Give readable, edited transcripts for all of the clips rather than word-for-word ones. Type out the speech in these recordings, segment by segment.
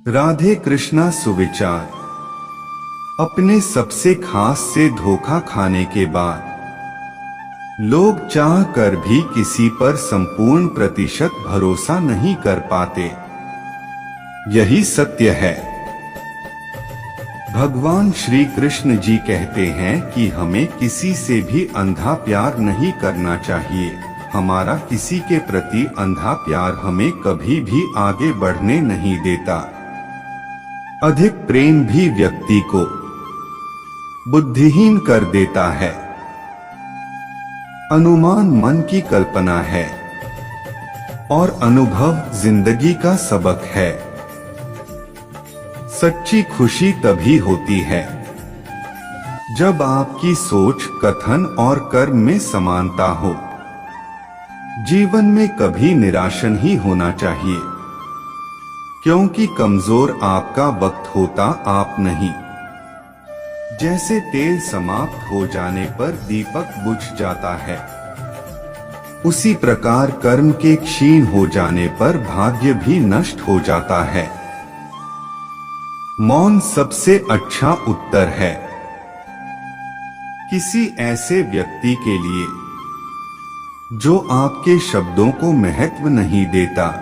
राधे कृष्णा सुविचार। अपने सबसे खास से धोखा खाने के बाद लोग चाह कर भी किसी पर संपूर्ण प्रतिशत भरोसा नहीं कर पाते। यही सत्य है। भगवान श्री कृष्ण जी कहते हैं कि हमें किसी से भी अंधा प्यार नहीं करना चाहिए। हमारा किसी के प्रति अंधा प्यार हमें कभी भी आगे बढ़ने नहीं देता। अधिक प्रेम भी व्यक्ति को बुद्धिहीन कर देता है। अनुमान मन की कल्पना है और अनुभव जिंदगी का सबक है। सच्ची खुशी तभी होती है जब आपकी सोच, कथन और कर्म में समानता हो। जीवन में कभी निराश नहीं होना चाहिए, क्योंकि कमजोर आपका वक्त होता, आप नहीं। जैसे तेल समाप्त हो जाने पर दीपक बुझ जाता है, उसी प्रकार कर्म के क्षीण हो जाने पर भाग्य भी नष्ट हो जाता है। मौन सबसे अच्छा उत्तर है। किसी ऐसे व्यक्ति के लिए जो आपके शब्दों को महत्व नहीं देता।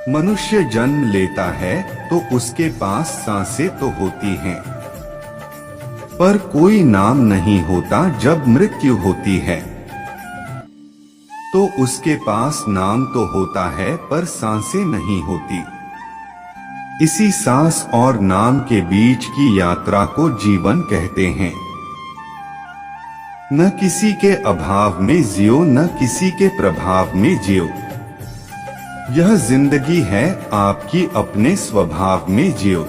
मनुष्य जन्म लेता है तो उसके पास सांसें तो होती हैं, पर कोई नाम नहीं होता। जब मृत्यु होती है तो उसके पास नाम तो होता है, पर सांसें नहीं होती। इसी सांस और नाम के बीच की यात्रा को जीवन कहते हैं। न किसी के अभाव में जियो, न किसी के प्रभाव में जियो। यह जिंदगी है, आपकी अपने स्वभाव में जियो।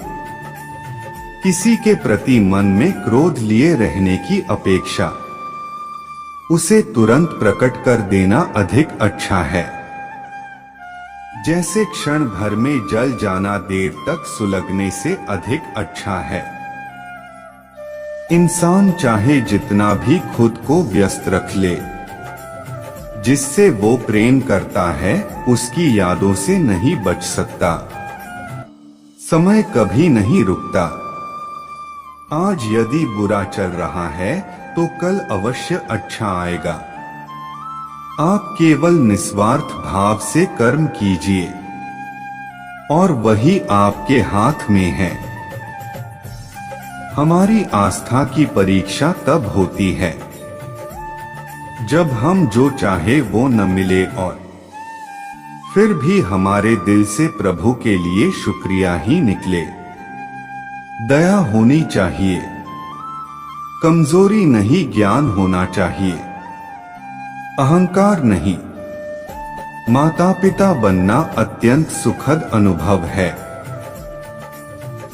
किसी के प्रति मन में क्रोध लिए रहने की अपेक्षा उसे तुरंत प्रकट कर देना अधिक अच्छा है। जैसे क्षण भर में जल जाना देर तक सुलगने से अधिक अच्छा है। इंसान चाहे जितना भी खुद को व्यस्त रख ले, जिससे वो प्रेम करता है उसकी यादों से नहीं बच सकता। समय कभी नहीं रुकता। आज यदि बुरा चल रहा है तो कल अवश्य अच्छा आएगा। आप केवल निस्वार्थ भाव से कर्म कीजिए और वही आपके हाथ में है। हमारी आस्था की परीक्षा तब होती है जब हम जो चाहे वो न मिले और फिर भी हमारे दिल से प्रभु के लिए शुक्रिया ही निकले। दया होनी चाहिए, कमजोरी नहीं, ज्ञान होना चाहिए, अहंकार नहीं। माता पिता बनना अत्यंत सुखद अनुभव है।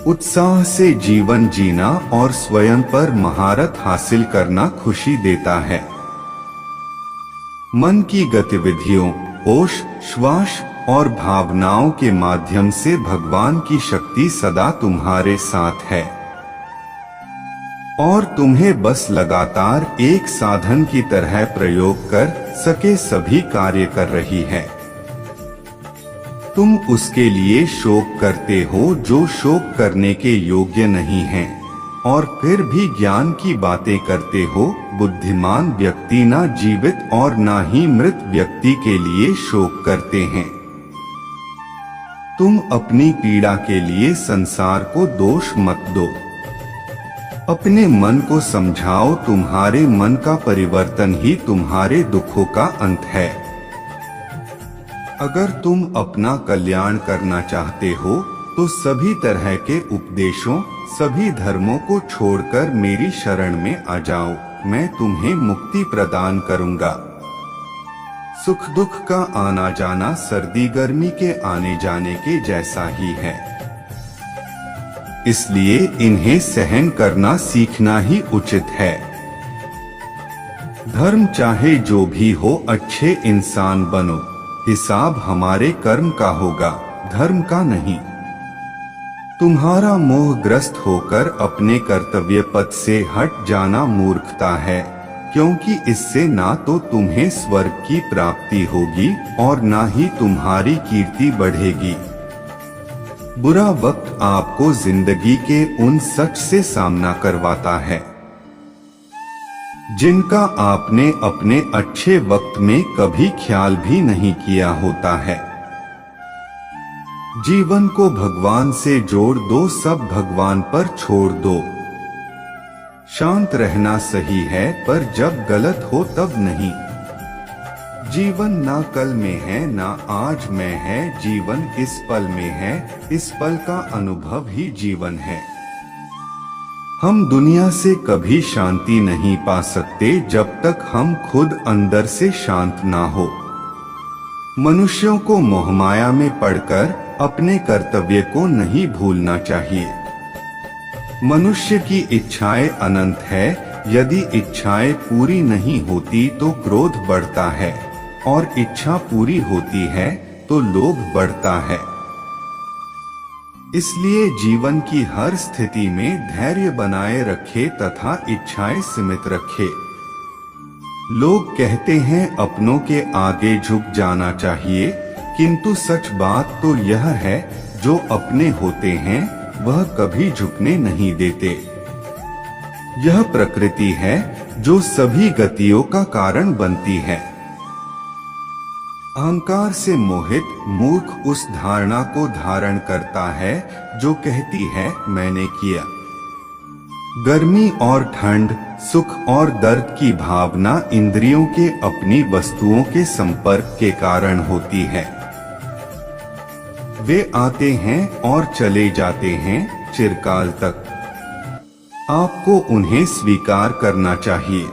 उत्साह से जीवन जीना और स्वयं पर महारत हासिल करना खुशी देता है। मन की गतिविधियों, होश, श्वास और भावनाओं के माध्यम से भगवान की शक्ति सदा तुम्हारे साथ है और तुम्हें बस लगातार एक साधन की तरह प्रयोग कर सके सभी कार्य कर रही है। तुम उसके लिए शोक करते हो जो शोक करने के योग्य नहीं है, और फिर भी ज्ञान की बातें करते हो। बुद्धिमान व्यक्ति ना जीवित और ना ही मृत व्यक्ति के लिए शोक करते हैं। तुम अपनी पीड़ा के लिए संसार को दोष मत दो। अपने मन को समझाओ, तुम्हारे मन का परिवर्तन ही तुम्हारे दुखों का अंत है। अगर तुम अपना कल्याण करना चाहते हो तो सभी तरह के उपदेशों, सभी धर्मों को छोड़कर मेरी शरण में आ जाओ। मैं तुम्हें मुक्ति प्रदान करूंगा। सुख दुख का आना जाना सर्दी गर्मी के आने जाने के जैसा ही है, इसलिए इन्हें सहन करना सीखना ही उचित है। धर्म चाहे जो भी हो, अच्छे इंसान बनो। हिसाब हमारे कर्म का होगा, धर्म का नहीं। तुम्हारा मोहग्रस्त होकर अपने कर्तव्य पथ से हट जाना मूर्खता है, क्योंकि इससे ना तो तुम्हें स्वर्ग की प्राप्ति होगी और ना ही तुम्हारी कीर्ति बढ़ेगी। बुरा वक्त आपको जिंदगी के उन सच से सामना करवाता है जिनका आपने अपने अच्छे वक्त में कभी ख्याल भी नहीं किया होता है। जीवन को भगवान से जोड़ दो, सब भगवान पर छोड़ दो। शांत रहना सही है, पर जब गलत हो तब नहीं। जीवन ना कल में है ना आज में है, जीवन इस पल में है, इस पल का अनुभव ही जीवन है। हम दुनिया से कभी शांति नहीं पा सकते जब तक हम खुद अंदर से शांत ना हो। मनुष्यों को मोहमाया में पड़कर अपने कर्तव्य को नहीं भूलना चाहिए। मनुष्य की इच्छाएं अनंत है, यदि इच्छाएं पूरी नहीं होती तो क्रोध बढ़ता है, और इच्छा पूरी होती है तो लोभ बढ़ता है। इसलिए जीवन की हर स्थिति में धैर्य बनाए रखे तथा इच्छाएं सीमित रखे। लोग कहते हैं अपनों के आगे झुक जाना चाहिए, किंतु सच बात तो यह है जो अपने होते हैं वह कभी झुकने नहीं देते। यह प्रकृति है जो सभी गतियों का कारण बनती है। अहंकार से मोहित मूर्ख उस धारणा को धारण करता है जो कहती है मैंने किया। गर्मी और ठंड, सुख और दर्द की भावना इंद्रियों के अपनी वस्तुओं के संपर्क के कारण होती है। वे आते हैं और चले जाते हैं चिरकाल तक। आपको उन्हें स्वीकार करना चाहिए।